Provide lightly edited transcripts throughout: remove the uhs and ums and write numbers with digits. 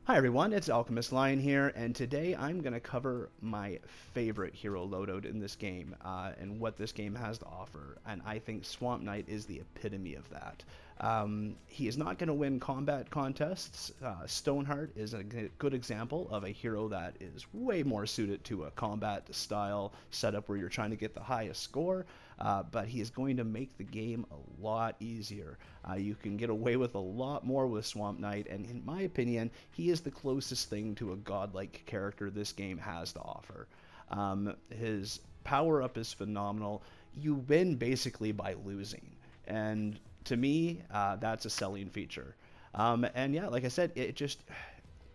Hi everyone, it's Alchemist Lion here, and today I'm going to cover my favorite hero loadout in this game, and what this game has to offer, and I think Swamp Knight is the epitome of that. He is not going to win combat contests. Stoneheart is a good example of a hero that is way more suited to a combat style setup where you're trying to get the highest score, but he is going to make the game a lot easier. You can get away with a lot more with Swamp Knight, and in my opinion, he is the closest thing to a godlike character this game has to offer. His power up is phenomenal. You win basically by losing, and to me, that's a selling feature. And yeah, like I said, it just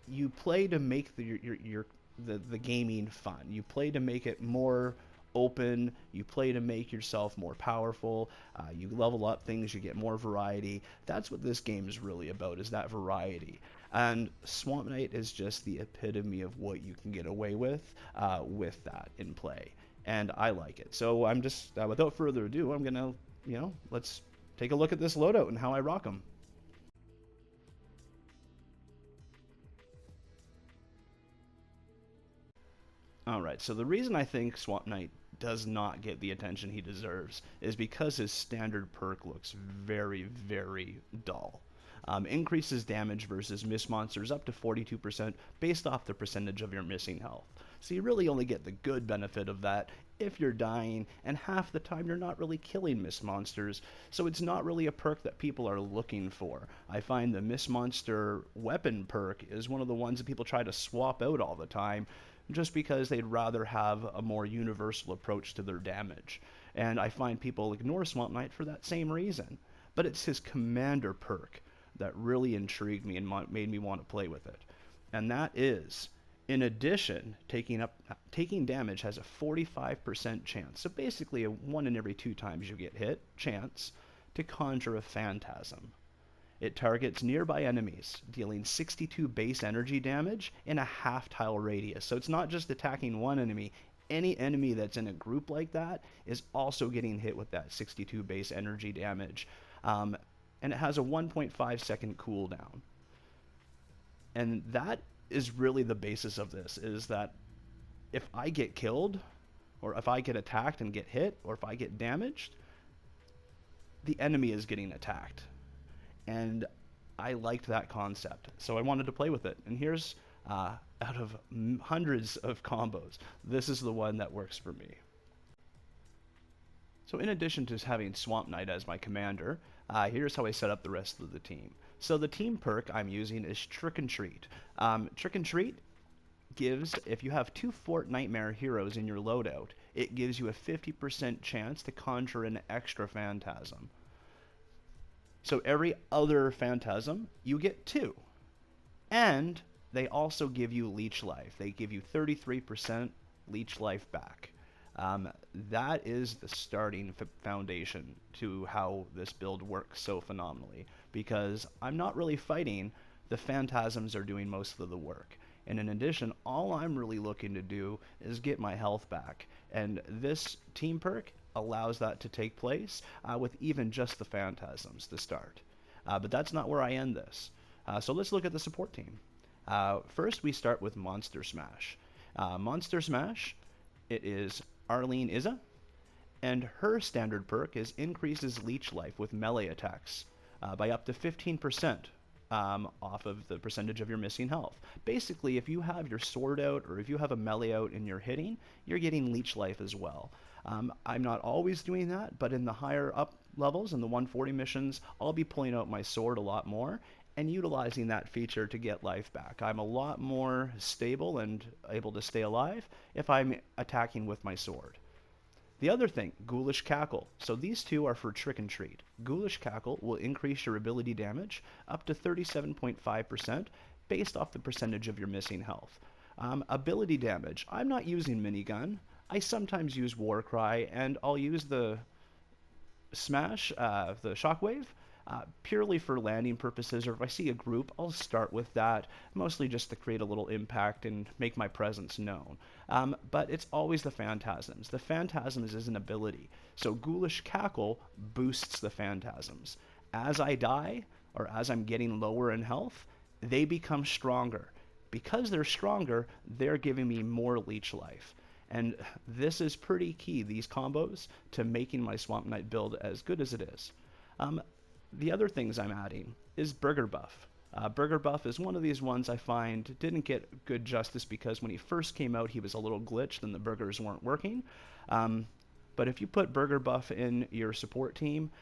you play to make the gaming fun. You play to make it more open. You play to make yourself more powerful. You level up things. You get more variety. That's what this game is really about, is that variety. And Swamp Knight is just the epitome of what you can get away with that in play. And I like it. So I'm just, without further ado, I'm gonna, let's take a look at this loadout and how I rock them. Alright, so the reason I think Swamp Knight does not get the attention he deserves is because his standard perk looks very, very dull. Increases damage versus miss monsters up to 42% based off the percentage of your missing health. So you really only get the good benefit of that if you're dying, and half the time you're not really killing miss monsters, so it's not really a perk that people are looking for. I find the miss monster weapon perk is one of the ones that people try to swap out all the time, just because they'd rather have a more universal approach to their damage. And I find people ignore Swamp Knight for that same reason. But it's his commander perk that really intrigued me and made me want to play with it. And that is, in addition, taking damage has a 45% chance, so basically a 1 in every 2 times you get hit chance, to conjure a phantasm. It targets nearby enemies, dealing 62 base energy damage in a half-tile radius. So it's not just attacking one enemy. Any enemy that's in a group like that is also getting hit with that 62 base energy damage. And it has a 1.5-second cooldown. And that is really the basis of this, is that if I get killed, or if I get attacked and get hit, or if I get damaged, the enemy is getting attacked. And I liked that concept, so I wanted to play with it. And here's, out of hundreds of combos, this is the one that works for me. So in addition to having Swamp Knight as my commander, here's how I set up the rest of the team. So the team perk I'm using is Trick and Treat. Trick and Treat gives, if you have 2 Fort Nightmare heroes in your loadout, it gives you a 50% chance to conjure an extra phantasm. So every other phantasm, you get 2. And they also give you leech life. They give you 33% leech life back. That is the starting foundation to how this build works so phenomenally, because I'm not really fighting. The phantasms are doing most of the work. And in addition, all I'm really looking to do is get my health back. And this team perk allows that to take place with even just the phantasms to start. But that's not where I end this. So let's look at the support team. First, we start with Monster Smash. Monster Smash, it is Arlene Izza, and her standard perk is increases leech life with melee attacks by up to 15%. Off of the percentage of your missing health. Basically, if you have your sword out, or if you have a melee out and you're hitting, you're getting leech life as well. I'm not always doing that, but in the higher up levels, in the 140 missions, I'll be pulling out my sword a lot more and utilizing that feature to get life back. I'm a lot more stable and able to stay alive if I'm attacking with my sword. The other thing, Ghoulish Cackle. So these two are for Trick and Treat. Ghoulish Cackle will increase your ability damage up to 37.5% based off the percentage of your missing health. Ability damage. I'm not using minigun. I sometimes use Warcry, and I'll use the Smash, the Shockwave, purely for landing purposes, or if I see a group, I'll start with that, mostly just to create a little impact and make my presence known. But it's always the Phantasms. The Phantasms is an ability, so Ghoulish Cackle boosts the Phantasms. As I die, or as I'm getting lower in health, they become stronger. because they're stronger, they're giving me more leech life. And this is pretty key, these combos, to making my Swamp Knight build as good as it is. The other things I'm adding is Burger Buff. Burger Buff is one of these ones I find didn't get good justice because when he first came out, he was a little glitched and the burgers weren't working. But if you put Burger Buff in your support team,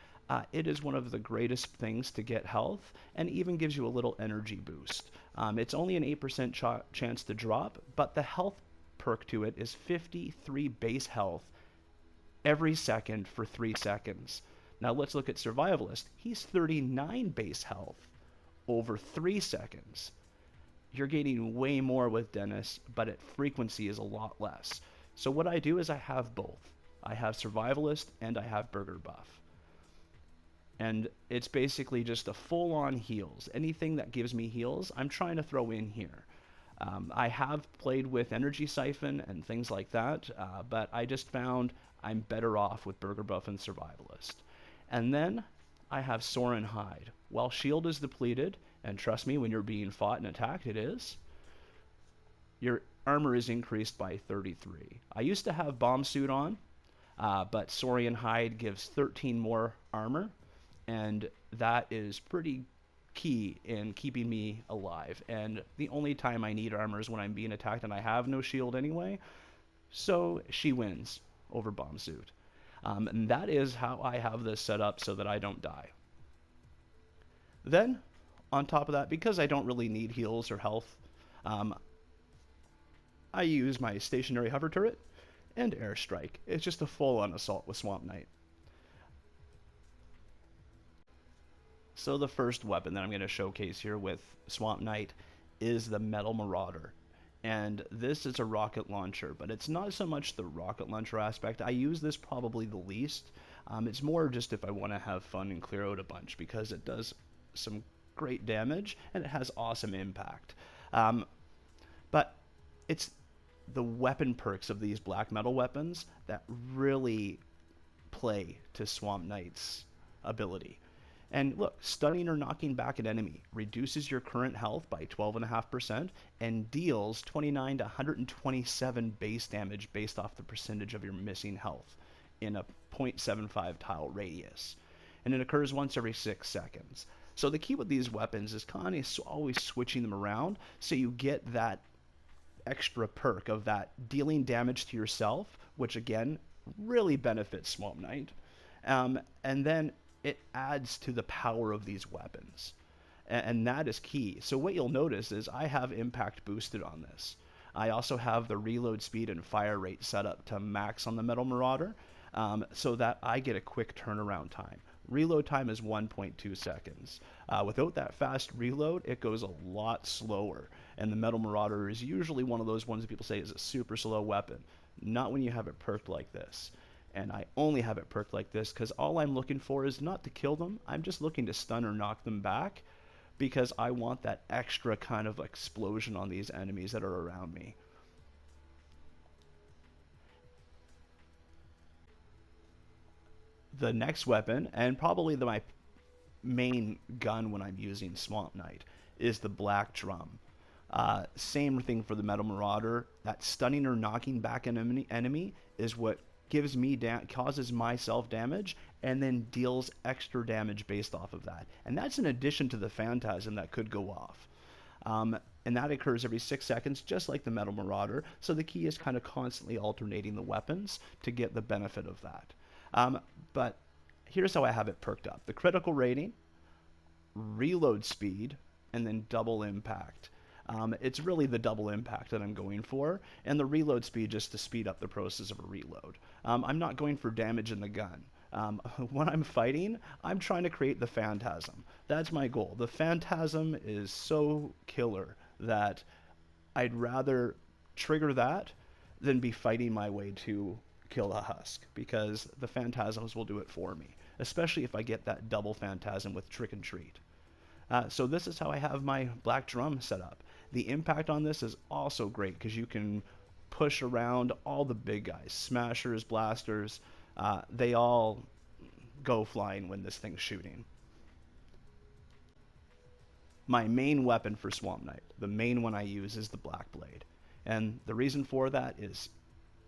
it is one of the greatest things to get health and even gives you a little energy boost. It's only an 8% chance to drop, but the health perk to it is 53 base health every second for 3 seconds. Now let's look at Survivalist. He's 39 base health over 3 seconds. You're getting way more with Dennis, but at frequency is a lot less. So what I do is I have both. I have Survivalist and I have Burger Buff. And it's basically just a full-on heals. Anything that gives me heals, I'm trying to throw in here. I have played with Energy Siphon and things like that, but I just found I'm better off with Burger Buff and Survivalist. And then I have Soar and Hide. While shield is depleted, and trust me, when you're being fought and attacked, it is, your armor is increased by 33. I used to have Bomb Suit on, but Saurian Hide gives 13 more armor, and that is pretty key in keeping me alive. And the only time I need armor is when I'm being attacked and I have no shield anyway, so she wins over Bomb Suit. And that is how I have this set up so that I don't die. Then, on top of that, because I don't really need heals or health, I use my stationary hover turret and airstrike. It's just a full-on assault with Swamp Knight. So the first weapon that I'm going to showcase here with Swamp Knight is the Metal Marauder. And this is a rocket launcher, but it's not so much the rocket launcher aspect. I use this probably the least. It's more just if I want to have fun and clear out a bunch, because it does some great damage and it has awesome impact. But it's the weapon perks of these black metal weapons that really play to Swamp Knight's ability. And look, stunning or knocking back an enemy reduces your current health by 12.5% and deals 29 to 127 base damage based off the percentage of your missing health in a 0.75 tile radius. And it occurs once every 6 seconds. So the key with these weapons is kind of always switching them around so you get that extra perk of that dealing damage to yourself, which again really benefits Swamp Knight. And then it adds to the power of these weapons, and that is key. So what you'll notice is I have impact boosted on this. I also have the reload speed and fire rate set up to max on the Metal Marauder, so that I get a quick turnaround time. Reload time is 1.2 seconds. Without that fast reload, it goes a lot slower, and the Metal Marauder is usually one of those ones that people say is a super slow weapon. Not when you have it perked like this. And I only have it perked like this because all I'm looking for is not to kill them. I'm just looking to stun or knock them back because I want that extra kind of explosion on these enemies that are around me. The next weapon, and probably my main gun when I'm using Swamp Knight, is the Black Drum. Same thing for the Metal Marauder. That stunning or knocking back an enemy is what gives me causes myself damage and then deals extra damage based off of that. And that's in addition to the Phantasm that could go off. And that occurs every 6 seconds, just like the Metal Marauder. So the key is kind of constantly alternating the weapons to get the benefit of that. But here's how I have it perked up. The critical rating, reload speed, and then double impact. It's really the double impact that I'm going for, and the reload speed just to speed up the process of a reload. I'm not going for damage in the gun. When I'm fighting, I'm trying to create the Phantasm. That's my goal. The Phantasm is so killer that I'd rather trigger that than be fighting my way to kill a husk, because the Phantasms will do it for me, especially if I get that double Phantasm with Trick and Treat. So this is how I have my Black Drum set up. The impact on this is also great because you can push around all the big guys, smashers, blasters, they all go flying when this thing's shooting. my main weapon for Swamp Knight, the main one I use, is the Black Blade. And the reason for that is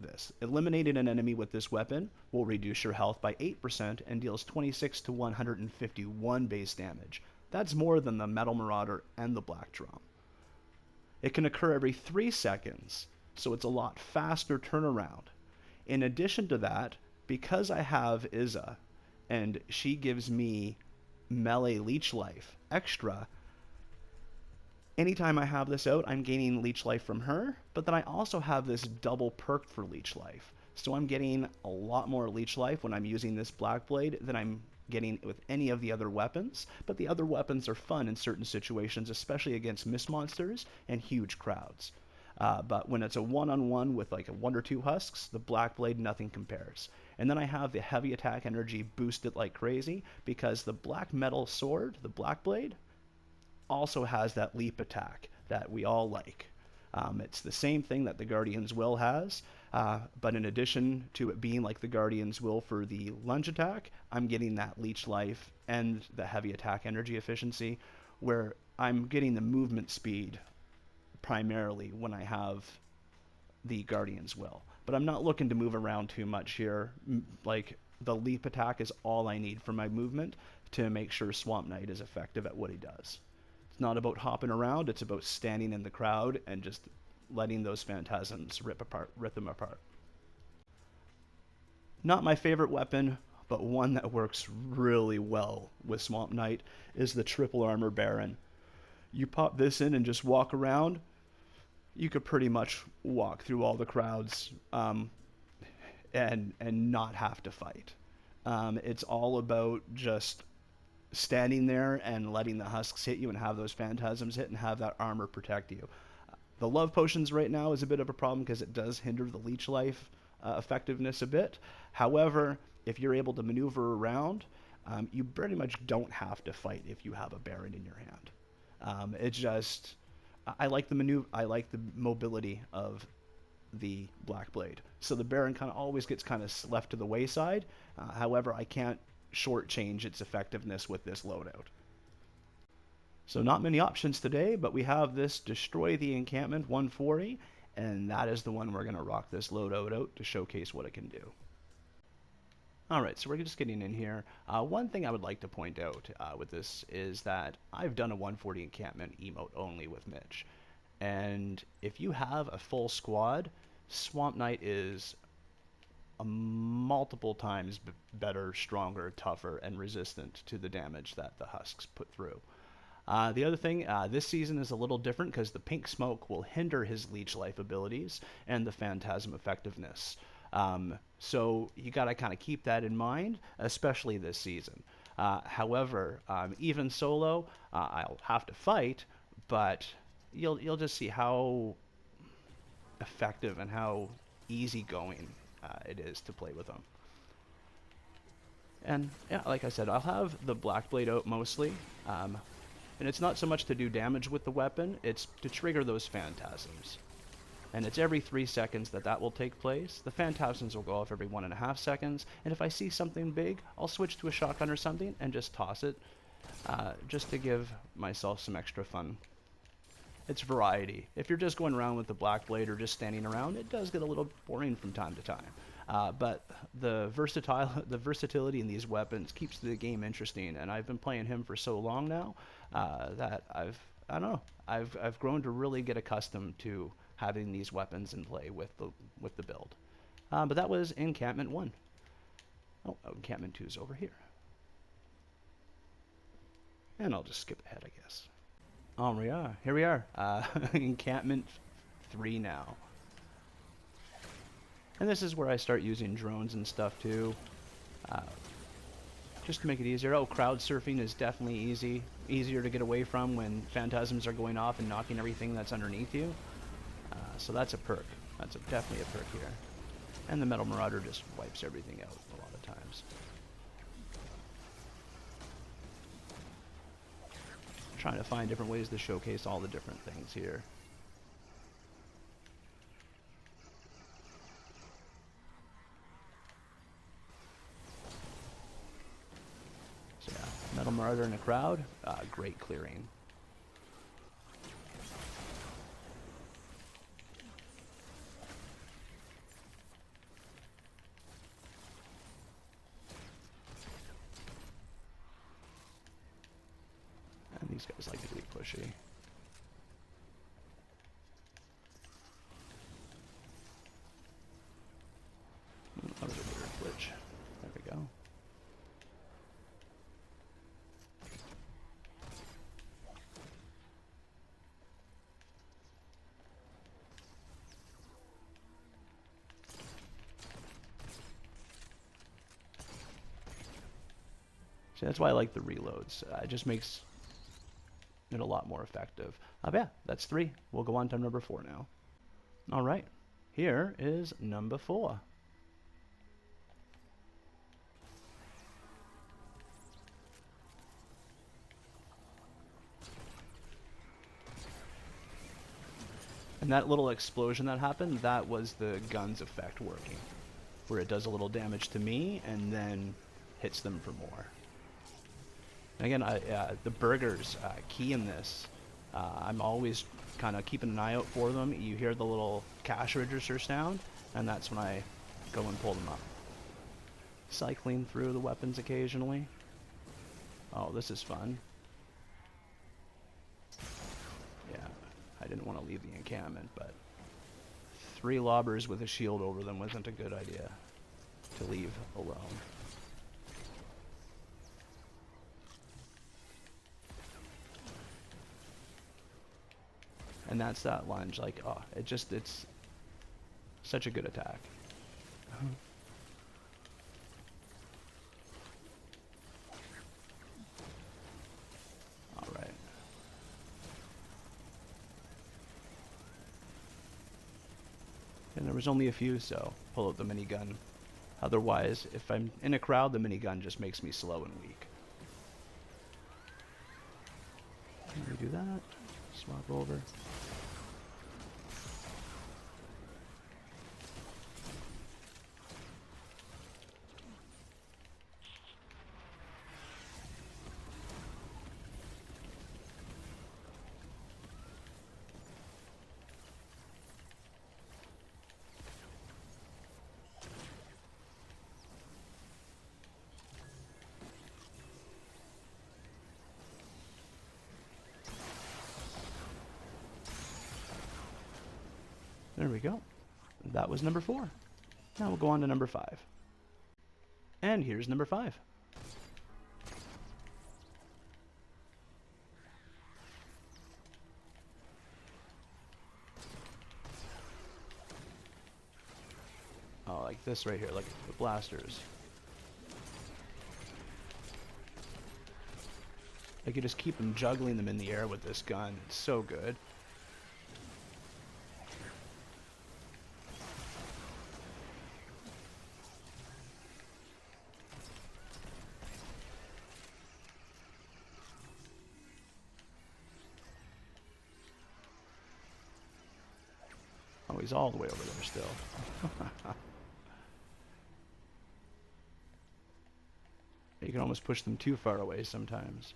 this. Eliminating an enemy with this weapon will reduce your health by 8% and deals 26 to 151 base damage. That's more than the Metal Marauder and the Black Drum. It can occur every 3 seconds, so it's a lot faster turnaround. In addition to that, because I have Izza, and she gives me melee leech life extra, anytime I have this out, I'm gaining leech life from her, but then I also have this double perk for leech life. So I'm getting a lot more leech life when I'm using this Black Blade than I'm getting with any of the other weapons, but the other weapons are fun in certain situations, especially against mist monsters and huge crowds. But when it's a one-on-one with like a 1 or 2 husks, the Black Blade, nothing compares. And then I have the heavy attack energy boosted like crazy because the black metal sword, the Black Blade, also has that leap attack that we all like. It's the same thing that the Guardian's Will has, but in addition to it being like the Guardian's Will for the lunge attack, I'm getting that leech life and the heavy attack energy efficiency, where I'm getting the movement speed primarily when I have the Guardian's Will. But I'm not looking to move around too much here. Like, the leap attack is all I need for my movement to make sure Swamp Knight is effective at what he does. It's not about hopping around, it's about standing in the crowd and just letting those phantasms rip them apart. Not my favorite weapon, but one that works really well with Swamp Knight is the Triple Armor Baron. You pop this in and just walk around, you could pretty much walk through all the crowds and not have to fight. It's all about just standing there and letting the husks hit you and have those phantasms hit and have that armor protect you. The love potions right now is a bit of a problem because it does hinder the leech life effectiveness a bit. However, if you're able to maneuver around, you pretty much don't have to fight if you have a Baron in your hand. It's just, I like the mobility of the Black Blade. So the Baron kind of always gets kind of left to the wayside. However, I can't shortchange its effectiveness with this loadout. So not many options today, but we have this Destroy the Encampment 140, and that is the one we're going to rock this loadout out to showcase what it can do. Alright, so we're just getting in here. One thing I would like to point out with this is that I've done a 140 encampment emote only with Mitch. And if you have a full squad, Swamp Knight is multiple times better, stronger, tougher, and resistant to the damage that the husks put through. The other thing, this season is a little different because the pink smoke will hinder his leech life abilities and the phantasm effectiveness. So you gotta kind of keep that in mind, especially this season. However, even solo, I'll have to fight, but you'll just see how effective and how easygoing it is to play with them. And yeah, like I said, I'll have the Black Blade out mostly. And it's not so much to do damage with the weapon, it's to trigger those phantasms. And it's every 3 seconds that will take place. The phantasms will go off every 1.5 seconds, and if I see something big, I'll switch to a shotgun or something and just toss it, just to give myself some extra fun. It's variety. If you're just going around with the Black Blade or just standing around, it does get a little boring from time to time. But the versatility in these weapons keeps the game interesting, and I've been playing him for so long now that I've grown to really get accustomed to having these weapons in play with the build. But that was Encampment 1. Oh, Encampment 2 is over here. And I'll just skip ahead, I guess. Oh, yeah, here we are. Encampment 3 now. And this is where I start using drones and stuff too. Just to make it easier. Oh, crowd surfing is definitely easier to get away from when phantasms are going off and knocking everything that's underneath you. So that's a perk. That's definitely a perk here. And the Metal Marauder just wipes everything out a lot of times. Trying to find different ways to showcase all the different things here. So yeah, Metal Marauder in a crowd, great clearing. These guys like to be pushy. That was a weird glitch. There we go. See, that's why I like the reloads. It just makes it a lot more effective. Yeah, that's 3. We'll go on to number 4 now. All right, here is number 4. And that little explosion that happened, that was the gun's effect working, where it does a little damage to me and then hits them for more. And again, the burgers, key in this. I'm always kind of keeping an eye out for them. You hear the little cash register sound, and that's when I go and pull them up. Cycling through the weapons occasionally. Oh, this is fun. Yeah, I didn't want to leave the encampment, but 3 lobbers with a shield over them wasn't a good idea to leave alone. And that's that lunge, like, oh, it's such a good attack. All right. And there was only a few, so pull out the minigun. Otherwise, if I'm in a crowd, the minigun just makes me slow and weak. Can we do that? Swap over. There we go. That was number 4. Now we'll go on to number 5. And here's number 5. Oh, like this right here, like the blasters. Like you just keep them juggling them in the air with this gun. It's so good. Oh, he's all the way over there still. You can almost push them too far away sometimes.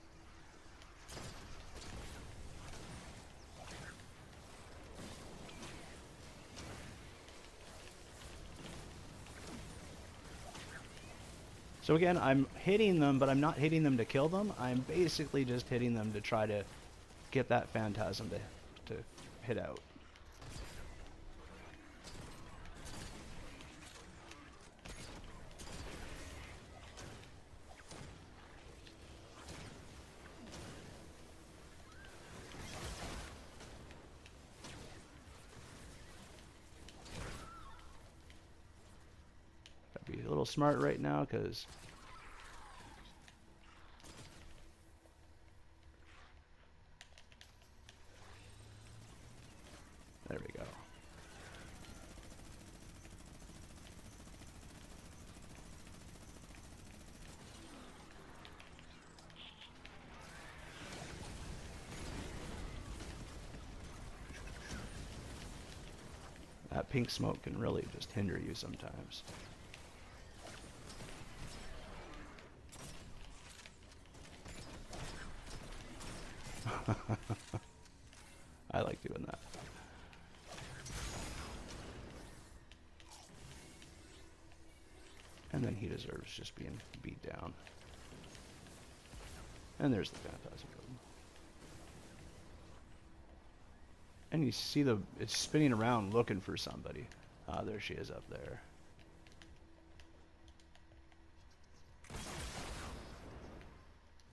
So again, I'm hitting them, but I'm not hitting them to kill them. I'm basically just hitting them to try to get that phantasm to hit out. Gotta be a little smart right now, because there we go. That pink smoke can really just hinder you sometimes. I like doing that. And then he deserves just being beat down. And there's the phantasm. And you see it's spinning around looking for somebody. Ah, there she is up there.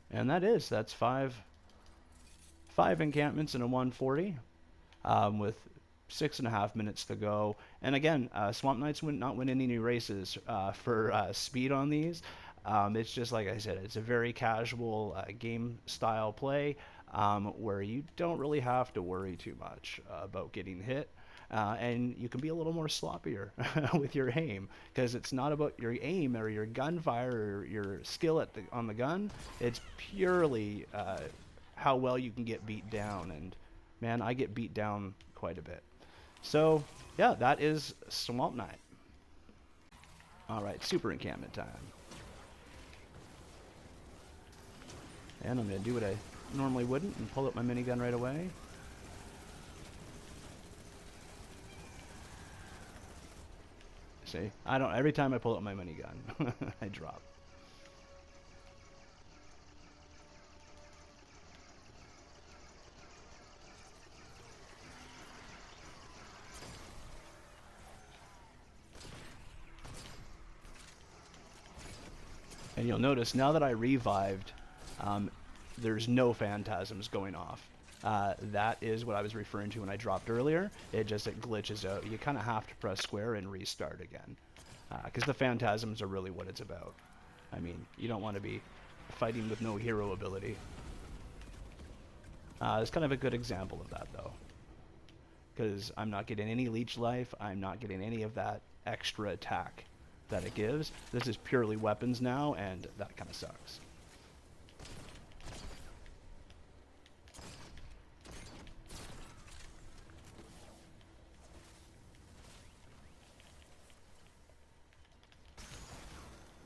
And that's five encampments in a 140, with 6.5 minutes to go. And again, Swamp Knights would not win any races for speed on these. It's just like I said, it's a very casual game style play where you don't really have to worry too much about getting hit. And you can be a little more sloppier with your aim, because it's not about your aim or your gunfire or your skill on the gun. It's purely how well you can get beat down, and man, I get beat down quite a bit. So yeah, that is Swamp Knight. All right, super encampment time. And I'm going to do what I normally wouldn't and pull up my minigun right away. See, every time I pull up my minigun, I drop. And you'll notice now that I revived, there's no phantasms going off. That is what I was referring to when I dropped earlier. It glitches out. You kind of have to press square and restart again, because the phantasms are really what it's about. I mean, you don't want to be fighting with no hero ability. It's kind of a good example of that, though, because I'm not getting any leech life. I'm not getting any of that extra attack that it gives. This is purely weapons now, and that kind of sucks.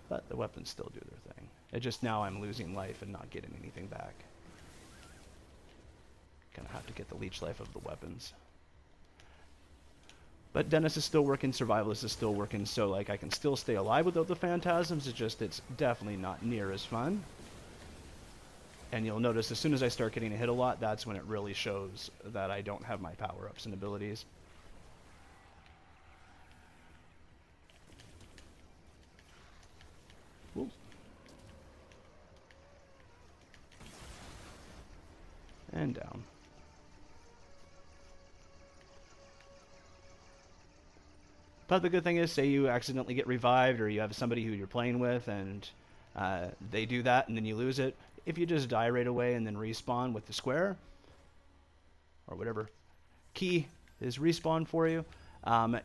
But the weapons still do their thing. It just now I'm losing life and not getting anything back. Gonna have to get the leech life of the weapons. But Dennis is still working, Survivalist is still working, so like I can still stay alive without the phantasms. It's definitely not near as fun. And you'll notice as soon as I start getting hit a lot, that's when it really shows that I don't have my power-ups and abilities. Ooh. And down. But the good thing is, say you accidentally get revived, or you have somebody who you're playing with and they do that and then you lose it. If you just die right away and then respawn with the square, or whatever key is respawn for you,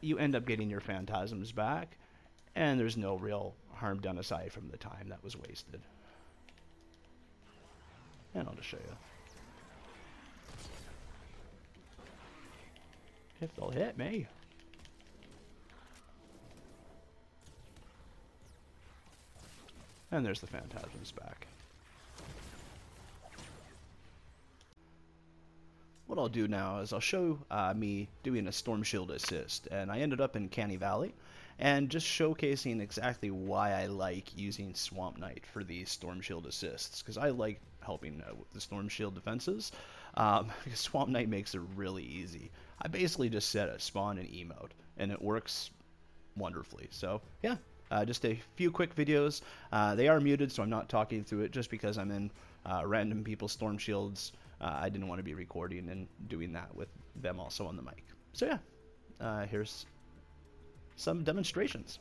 you end up getting your phantasms back, and there's no real harm done aside from the time that was wasted. And I'll just show you. If they'll hit me. And there's the phantasms back. What I'll do now is I'll show me doing a Storm Shield assist, and I ended up in Canny Valley, and just showcasing exactly why I like using Swamp Knight for these Storm Shield assists, because I like helping with the Storm Shield defenses, because Swamp Knight makes it really easy. I basically just set a spawn and emote, and it works wonderfully. So yeah, just a few quick videos. They are muted, so I'm not talking through it just because I'm in random people's Storm Shields. I didn't want to be recording and doing that with them also on the mic. So yeah, here's some demonstrations.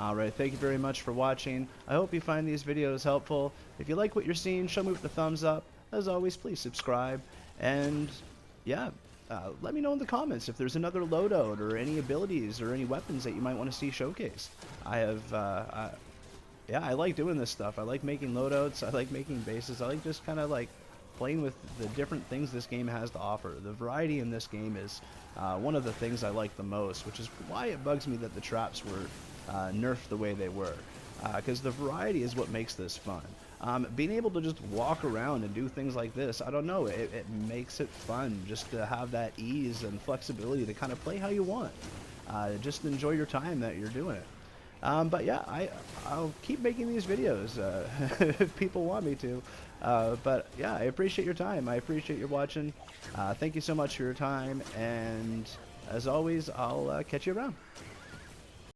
Alright, thank you very much for watching. I hope you find these videos helpful. If you like what you're seeing, show me with the thumbs up. As always, please subscribe. And yeah, let me know in the comments if there's another loadout or any abilities or any weapons that you might want to see showcased. Yeah, I like doing this stuff. I like making loadouts. I like making bases. I like just kind of like playing with the different things this game has to offer. The variety in this game is one of the things I like the most, which is why it bugs me that the traps were nerfed the way they were. Because the variety is what makes this fun. Being able to just walk around and do things like this, I don't know, it makes it fun just to have that ease and flexibility to kind of play how you want. Just enjoy your time that you're doing it. But yeah, I'll keep making these videos if people want me to. But yeah, I appreciate your time. I appreciate your watching. Thank you so much for your time. And as always, I'll catch you around.